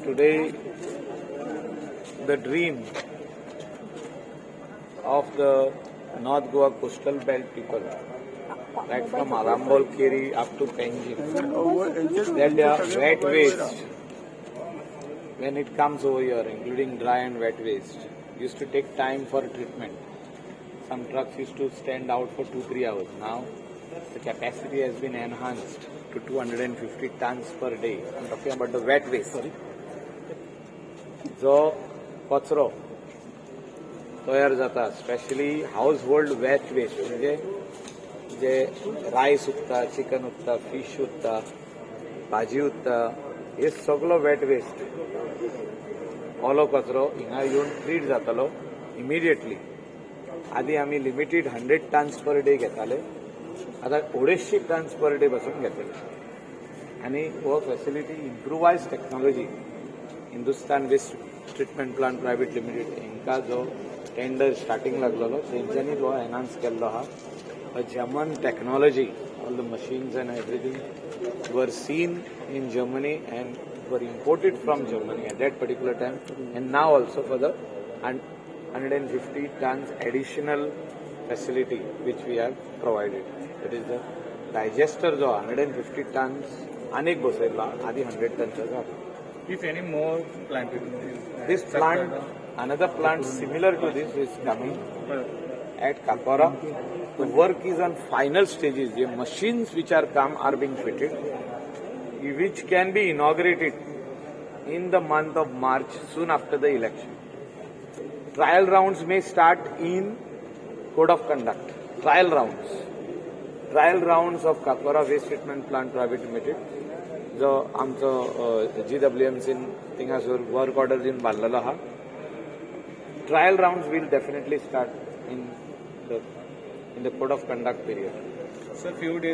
Today, the dream of the North Goa coastal belt people, right from Arambol Kiri up to Penjim, that their wet waste, when it comes over here, including dry and wet waste, used to take time for treatment. Some trucks used to stand out for 2-3 hours. Now, the capacity has been enhanced to 250 tons per day. I'm talking about the wet waste. जो कचरो तयार जाता, specially household wet waste, म्हणजे जे rice उरता, chicken उरता, fish उरता, भाजी उरता, हे सगळो वेट वेस्ट ओलो कचरो हिंगा येवन ट्रीट जातालो इमिडिएटली. आधी आम्ही लिमिटेड 100 टन्स पर डे घेताले, आता 250 टन्स पर डे बसून घेतले. आणि वो facility improvise technology Hindustan waste treatment plant private limited हांकां जो टेंडर स्टार्टिंग लागलेलो तेंच्यांनी तो एनहान्स केल्लो आहा. German technology, all the machines and everything were seen in Germany and were imported from Germany at that particular time, and now also for the 150 tons additional facility which we have provided. It is the digester जो 150 tons अनेक बसयला, आधी 100 tons. If any more planted, This plant, another plant similar to this is coming at Kakora. The work is on final stages. The machines which are come are being fitted, which can be inaugurated in the month of March, soon after the election. Trial rounds may start in Code of Conduct. Trial rounds of Kakora Waste Treatment Plant Private Limited. जो आमचो GWMCन थिंगासोर work order दिवन बांदलेलो आहा. Trial rounds will definitely start in the Code of Conduct period. sir, few days